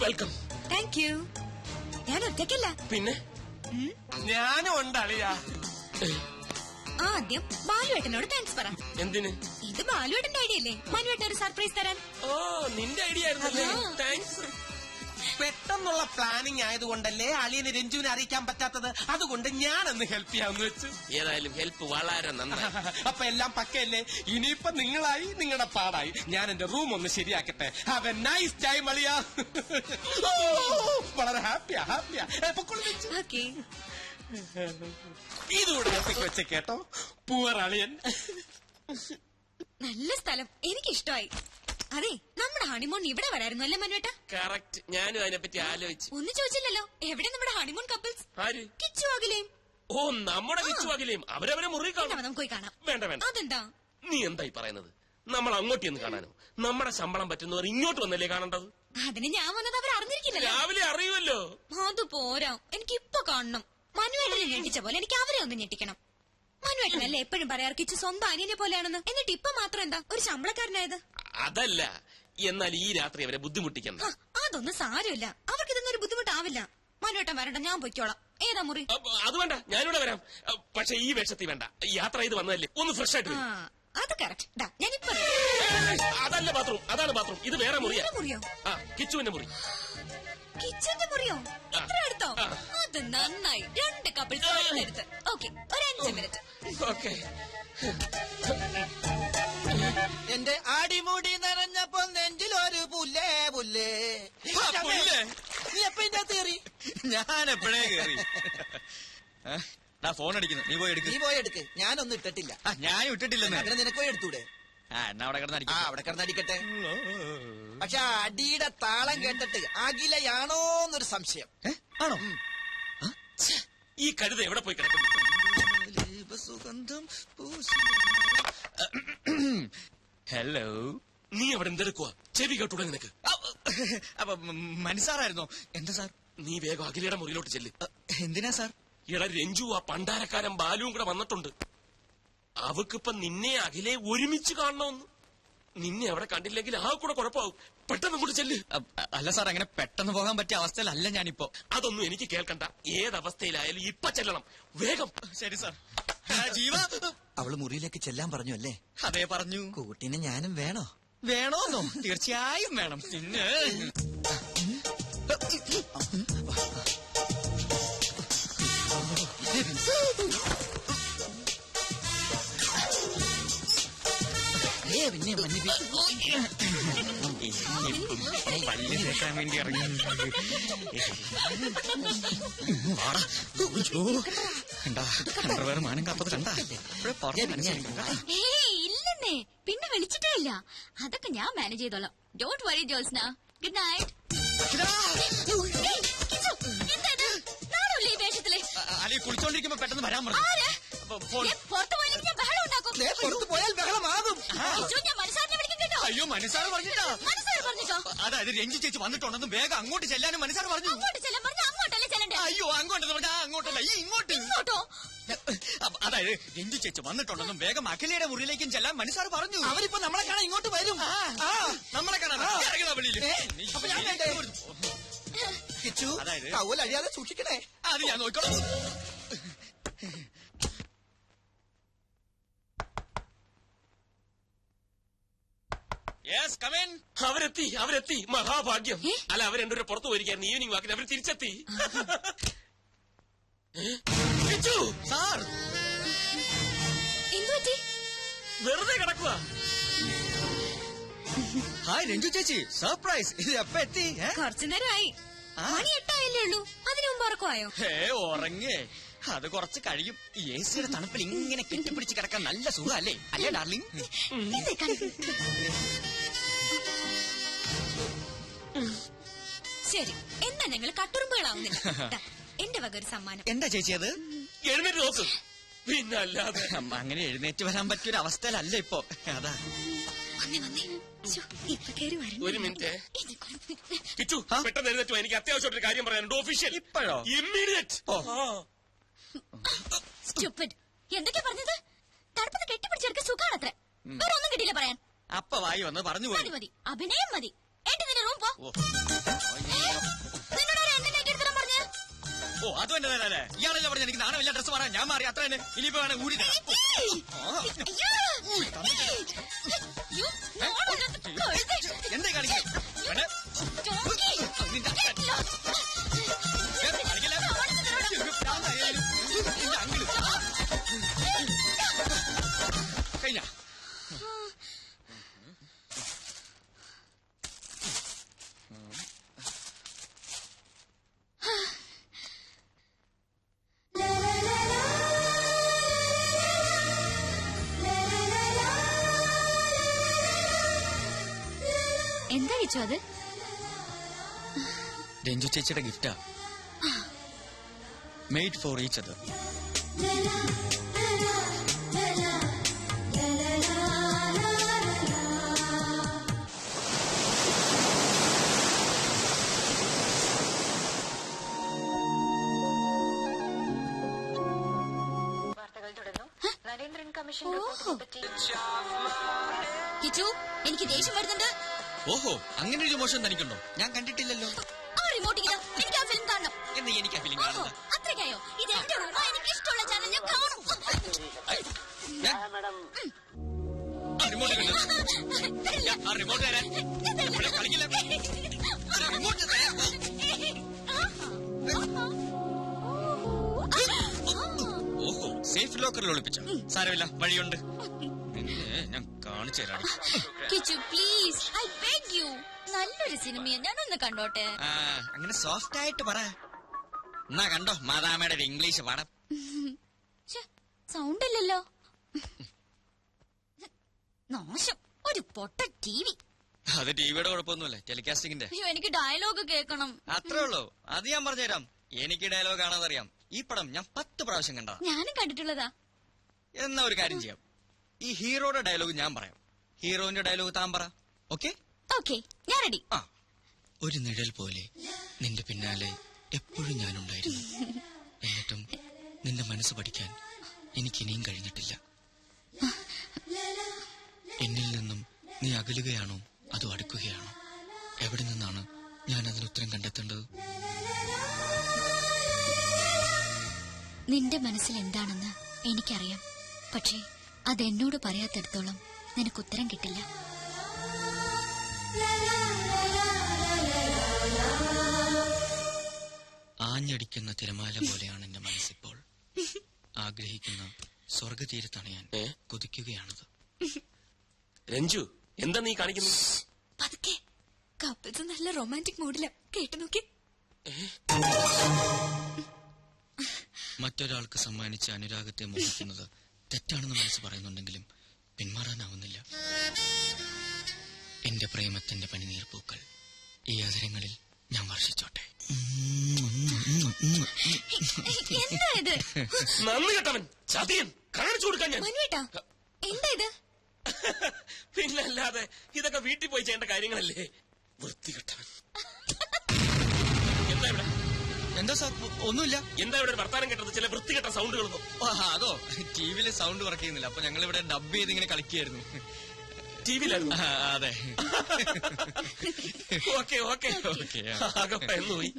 Welcome. Thank you. ഞാൻ ഒറ്റയ്ക്കല്ല. പിന്നെ ഞാനും ഉണ്ടളിയാ. ആദ്യം ബാലുവേട്ടനോട് താങ്ക്സ് പറ. എന്തിന്? ഇത് ബാലുവേട്ടന്റെ ഐഡിയ അല്ലേ മനുവേട്ടൻ ഒരു സർപ്രൈസ് തരാൻ? ഓ, നിന്റെ ഐഡിയ ആയിരുന്നല്ലേ. താങ്ക്സ്. പെട്ടെന്നുള്ള പ്ലാനിങ് ആയതുകൊണ്ടല്ലേ അളിയന് രഞ്ജുവിനെ അറിയിക്കാൻ പറ്റാത്തത്. അതുകൊണ്ട് ഞാനൊന്ന് ഹെൽപ്പ് ചെയ്യാമെന്ന് വെച്ച്. ഏതായാലും ഹെൽപ്പ് വളരെ നന്നായി. അപ്പൊ എല്ലാം പക്കയല്ലേ? ഇനിയിപ്പൊ നിങ്ങളായി, നിങ്ങളുടെ പാടായി. ഞാൻ എന്റെ റൂം ഒന്ന് ശരിയാക്കട്ടെ. ഹാവ് എ നൈസ് ടൈം അളിയാ. വളരെ ഹാപ്പിയാ. ഓക്കേ. ഇതുകൂടെ വെച്ച കേട്ടോ. പൂവർ അളിയൻ. നല്ല സ്ഥലം, എനിക്കിഷ്ടമായി. അതെ, നമ്മുടെ ഹണിമൂൺ ഇവിടെ വരായിരുന്നു അല്ലേ മനുവേട്ട? കറക്റ്റ്. ഞാനും അതിനെപ്പറ്റി ആലോചിച്ചു. ഒന്നും ചോദിച്ചില്ലല്ലോ. എവിടെ നമ്മുടെ ഹണിമൂൺ കപ്പിൾസ്? ആര്? കിച്ചു അഖിലേയും. ഓ, നമ്മുടെ കിച്ചു അഖിലേയും. അവരവരെ മുറി കാണാം. നമുക്ക് പോയി കാണാം. വേണ്ട. അതെന്താ? നീ എന്തായി പറയുന്നത്? നമ്മൾ അങ്ങോട്ട് ചെന്ന് കാണാനോ? നമ്മുടെ ശമ്പളം പറ്റുന്നവർ ഇങ്ങോട്ട് വന്നല്ലേ കാണേണ്ടത്? അതിന് ഞാൻ വന്നത് അവർ അറിഞ്ഞിരിക്കില്ലല്ലോ. രാവിലെ അറിയുമല്ലോ. അത് പോരാ, എനിക്ക് ഇപ്പൊ കാണണം. മനുവേട്ടനെ ഞെട്ടിച്ച പോലെ എനിക്ക് അവരെ ഒന്ന് ഞെട്ടിക്കണം. മനുവേട്ടനല്ലേ എപ്പോഴും പറയാറ് കിച്ചു സ്വന്തം അനിയനെ പോലെയാണെന്ന്. എന്നിട്ട് ഇപ്പൊ മാത്രം എന്താ ഒരു ശമ്പളക്കാരനായത്? അതല്ല, എന്നാൽ ഈ രാത്രി അവരെ ബുദ്ധിമുട്ടിക്കണം. അതൊന്നും സാരമില്ല. അവർക്ക് ഇതൊന്നും ഒരു ബുദ്ധിമുട്ടാവില്ല. മനുവേട്ടൻ വരണ്ട, ഞാൻ പൊയ്ക്കോളാം. ഏതാ മുറി? അത് വേണ്ട, ഞാനിവിടെ വരാം. പക്ഷെ ഈ വേഷത്തിൽ വേണ്ട. യാത്ര ചെയ്ത് വന്നതല്ലേ, ഒന്ന് ഫ്രഷ് ആയിട്ട്. അത് കറക്റ്റ്. ഞാനിപ്പോ അതല്ല ബാത്റൂം, അതാണ് ബാത്റൂം. ഇത് വേറെ മുറിയാ. മുറിയോ? കിച്ചുവിന്റെ മുറി. കിച്ചന്റെ മുറിയോ? ഇത്ര അടുത്തോ? അത് നന്നായി. 2 കപ്പിൾസ് എടുത്ത്. ഓക്കെ, ഒരു 5 മിനിറ്റ്. ഓക്കെ. എന്റെ അടിമുടി നിറഞ്ഞപ്പോ നെഞ്ചിലൊരു പുല്ലേ. നീ എപ്പ ഇതിന്റെ അകത്ത് കയറി? ഞാൻ എപ്പോഴേ കയറി. ഫോൺ അടിക്കുന്നു, നീ പോയി എടുക്ക്. ഞാനൊന്നും ഇട്ടിട്ടില്ല. ഞാനും ഇട്ടിട്ടില്ലെന്ന്. അങ്ങനെ നിനക്ക് പോയി എടുത്തൂടെ? എന്നാ അവിടെ കിടന്നടിക്കട്ടെ. പക്ഷെ അടിയുടെ താളം കേട്ടിട്ട് അഖിലയാണോന്നൊരു സംശയം. ആണോ? ഈ കഴുത എവിടെ പോയി കിടക്കും? ഹലോ, നീ അവിടെ എന്തെടുക്കുക? ചെവി കേട്ടൂടെ നിനക്ക്? അപ്പൊ മനസ്സാറായിരുന്നോ? എന്താ സാർ? നീ വേഗം അഖിലയുടെ മുറിയിലോട്ട് ചെല്ല്. എന്തിനാ സാർ? എടാ രഞ്ജു, ആ പണ്ടാരക്കാരൻ ബാലുവും കൂടെ വന്നിട്ടുണ്ട്. അവക്കിപ്പൊ നിന്നെ അഖിലെ ഒരുമിച്ച് കാണണമെന്ന്. നിന്നെ അവിടെ കണ്ടില്ലെങ്കിൽ ആ കൂടെ കുഴപ്പമാവും. പെട്ടെന്ന് കൂടെ ചെല്ല്. അല്ല സാർ, അങ്ങനെ പെട്ടെന്ന് പോകാൻ പറ്റിയ അവസ്ഥയിലല്ല ഞാനിപ്പോ. അതൊന്നും എനിക്ക് കേൾക്കണ്ട. ഏതവസ്ഥയിലായാലും ഇപ്പൊ ചെല്ലണം. വേഗം. ശരി സാർ. ജീവ, അവള് മുറിയിലേക്ക് ചെല്ലാൻ പറഞ്ഞു അല്ലേ? അതേ പറഞ്ഞു. കൂട്ടിന് ഞാനും വേണോ? വേണോന്നോ? തീർച്ചയായും വേണം. പിന്നെ പിന്നെ പല്ല് തേക്കാൻ വേണ്ടി ഇറങ്ങി. അണ്ടർവെയർ മാനം കാത്തത് കണ്ടാ? ഇല്ലെന്നേ, പിന്നെ വിളിച്ചിട്ടേ ഇല്ല. അതൊക്കെ ഞാൻ മാനേജ് ചെയ്തോളാം. Don't worry Jyotsna. Good night. അല്ലെ കുളിച്ചോണ്ടിരിക്കുമ്പോ പെട്ടെന്ന് വരാൻ പറഞ്ഞു. പുറത്തു പോയാൽ ബഹളമാകും. അയ്യോ, മനസ്സാറ് പറഞ്ഞിട്ടോ? അതായത് രഞ്ജി ചേച്ചി വന്നിട്ടുണ്ടെന്ന് വേഗം അങ്ങോട്ട് ചെല്ലാനും മനസ്സാറ് പറഞ്ഞു. അയ്യോ, അങ്ങോട്ടെന്ന് പറഞ്ഞാ അങ്ങോട്ടല്ല, ഈ ഇങ്ങോട്ടോ. അതായത് രഞ്ജി ചേച്ചി വന്നിട്ടുണ്ടെന്നും വേഗം അഖിലയുടെ മുറിയിലേക്കും ചെല്ലാൻ മനസ്സാറ് പറഞ്ഞു. അവരിപ്പോ നമ്മളെ കാണാൻ ഇങ്ങോട്ട് വരും. നമ്മളെ കാണാൻ കിച്ചു, കൗവൽ അഴിയാതെ സൂക്ഷിക്കണേ. അത് ഞാൻ നോക്കണം. അവരെത്തി. മഹാഭാഗ്യം. അല്ല, അവർ രണ്ടുപേരെ പുറത്തു പോയിരിക്കായിരുന്നു. ഈവനിങ് വാക്കിന് അവർ തിരിച്ചെത്തി. സാർ, വെറുതെ കിടക്കുക. ഹായ് രഞ്ജു ചേച്ചി, സർപ്രൈസ്. ഇത് എപ്പ എത്തി? കുറച്ചു നേരമായി. മണി 8 ഉള്ളൂ. അതിനു മുമ്പ് ഉറക്കമായോ? ഉറങ്ങേ, അത് കുറച്ച് കഴിയും. ഈ എസിയുടെ തണുപ്പിൽ ഇങ്ങനെ കെട്ടിപ്പിടിച്ച് കിടക്കാൻ നല്ല സുഖല്ലേ? അല്ലേ ഡാർലിംഗ്? ശരി, എന്നാ ഞങ്ങൾ കട്ടുറുമ്പുകളാവുന്നില്ല. എന്റെ വക ഒരു സമ്മാനം. എന്താ ചേച്ചി അത്? എഴുന്നേറ്റ് നോക്ക്. പിന്നല്ലാതെ അങ്ങനെ എഴുന്നേറ്റ് വരാൻ പറ്റിയൊരു അവസ്ഥയിലല്ല ഇപ്പൊ. അതാ ഒരു മിനിറ്റ്. കിച്ചു, പെട്ടെന്ന് എഴുന്നേറ്റോ. എനിക്ക് അത്യാവശ്യമായിട്ടൊരു കാര്യം പറയാനുണ്ട്. ഒഫീഷ്യൽ. ഇപ്പോഴോ? ഇമ്മീഡിയറ്റ്. എന്തൊക്കെയാ പറഞ്ഞത്? തണുപ്പത്ത് കെട്ടിപ്പിടിച്ചെടുക്ക സുഖാണത്ര. വേറെ ഒന്നും കിട്ടിയില്ല പറയാൻ. അപ്പ വായി വന്ന് പറഞ്ഞു പോയി. മതി, അഭിനയം മതി. എന്റെ നിന്റെ റൂം പോ. നിന്നോട് ആരാ എന്റെ നൈറ്റി എടുത്തിടാൻ പറഞ്ഞേ? ഓ അത് തന്നെ അല്ലേ, ഇയാളല്ലേ പറഞ്ഞ എനിക്ക് നാണമില്ല ഡ്രസ് മാറാൻ. ഞാൻ മാറി അത്ര തന്നെ. ഇനിയിപ്പോ വേണേ ഊരി തരാം. എന്താ കാണിക്കുന്നത്? കഴിഞ്ഞ എന്താ കിച്ചു അത്? രഞ്ജു ചേച്ചിയുടെ ഗിഫ്റ്റാ. Made for each other. Kichu, എനിക്ക് ദേഷ്യം വരുന്നുണ്ട്. ഓഹോ, അങ്ങനെ ഒരു മോശം തനിക്കുണ്ടോ? ഞാൻ കണ്ടിട്ടില്ലല്ലോ. ആ റിമോട്ട് ഇങ്ങനെ, എനിക്ക് ആ ഫിലിം കാണണം. എന്ന് എനിക്ക് ആ ഫിലിം കാണുന്നത്. അത്രയ്ക്കായോ? ഇത് എന്റെ റൂമാ, എനിക്ക് ഇഷ്ടമുള്ള ചാനൽ ഞാൻ കാണും. റിമോട്ട് റിമോട്ട് തരാൻ കളിക്കില്ല. റിമോട്ട് തരാൻ. ഓഹോ, സേഫ് ലോക്കറിൽ ഒളിപ്പിച്ച. സാരമില്ല, വഴിയുണ്ട്. ഞാൻ കാണിച്ചു തരാം. Kichu please, I beg you. നല്ലൊരു സിനിമയെ ഞാനൊന്ന് കണ്ടോട്ടെ. അങ്ങനെ സോഫ്റ്റ് ആയിട്ട് പറ. എന്നാ കണ്ടോ മാതാമയുടെ ഒരു ഇംഗ്ലീഷ് പാഠം. സൗണ്ട് ഇല്ലല്ലോ. നാശം, ഒരു പൊട്ട ടിവി. അത് ടിവിയുടെ കുഴപ്പമൊന്നുമല്ല, ടെലികാസ്റ്റിംഗിന്റെ. അയ്യോ, എനിക്ക് ഡയലോഗ് കേൾക്കണം. അത്രേ ഉള്ളൂ, അത് ഞാൻ പറഞ്ഞുതരാം. എനിക്ക് ഡയലോഗ് കാണാതറിയാം. ഈ പടം ഞാൻ 10 പ്രാവശ്യം കണ്ടതാ. ഞാനും കണ്ടിട്ടുള്ളതാ. എന്നാ ഒരു കാര്യം ചെയ്യാം, ഈ ഹീറോയുടെ ഡയലോഗ് ഞാൻ പറയാം, ഹീറോയിന്റെ ഡയലോഗ് താൻ പറ. ഓക്കെ ഓക്കെ, ഞാൻ റെഡി. ആ, ഒരു നിഴൽ പോലെ നിന്റെ പിന്നാലെ എപ്പോഴും ഞാനുണ്ടായിരുന്നു. എന്നിട്ടും നിന്റെ മനസ്സ് പഠിക്കാൻ എനിക്കിനിയും കഴിഞ്ഞിട്ടില്ല. എന്നിൽ നിന്നും നീ അകലുകയാണോ അതോ അടുക്കുകയാണോ? എവിടെ നിന്നാണ് ഞാൻ അതിന് ഉത്തരം കണ്ടെത്തേണ്ടത്? നിന്റെ മനസ്സിൽ എന്താണെന്ന് എനിക്കറിയാം. പക്ഷേ അതെന്നോട് പറയാത്തിടത്തോളം നിനക്ക് ഉത്തരം കിട്ടില്ല. ആഞ്ഞടിക്കുന്ന തിരമാല പോലെയാണ് എന്റെ മനസ്സിപ്പോൾ. ആഗ്രഹിക്കുന്ന സ്വർഗതീരത്തണയാൻ കൊതിക്കുകയാണത്. രഞ്ജു, എന്താ നീ കാണിക്കുന്നത്? പതുക്കെ, കപ്പിൾസ് നല്ല റൊമാൻറ്റിക് മൂഡില. കേട്ടു നോക്കി. മറ്റൊരാൾക്ക് സമ്മാനിച്ച അനുരാഗത്തെ മോഹിക്കുന്നത് തെറ്റാണെന്ന് മനസ്സ് പറയുന്നുണ്ടെങ്കിലും പിന്മാറാനാവുന്നില്ല. എന്റെ പ്രേമത്തിന്റെ പനിനീർ പൂക്കൾ ഈ അവസരങ്ങളിൽ ഞാൻ വർഷിച്ചോട്ടെ. എന്താ ഇത്? നന്ദി കേട്ടവൻ, ചതിയൻ, കാണിച്ചു കൊടുക്കാൻ ഞാൻ. മനുവേട്ടാ, എന്താ ഇത്? പിന്നല്ലാതെ ഇതൊക്കെ വീട്ടിൽ പോയി ചെയ്യേണ്ട കാര്യങ്ങളല്ലേ. വൃത്തികെട്ടവൻ. എന്താ ഇവിടെ? എന്താ സാർ? ഒന്നുമില്ല. എന്താ ഇവിടെ ഒരു വർത്താനം കേട്ടത്? ചില വൃത്തികെട്ട സൗണ്ടുകളൊന്നും. അതോ, ടിവിയില് സൗണ്ട് വർക്ക് ചെയ്യുന്നില്ല, അപ്പൊ ഞങ്ങൾ ഇവിടെ ഡബ് ചെയ്ത് ഇങ്ങനെ കളിക്കുകയായിരുന്നു. ടിവിയിലായിരുന്നു? അതെ. Okay okay. ആകെ പോയി.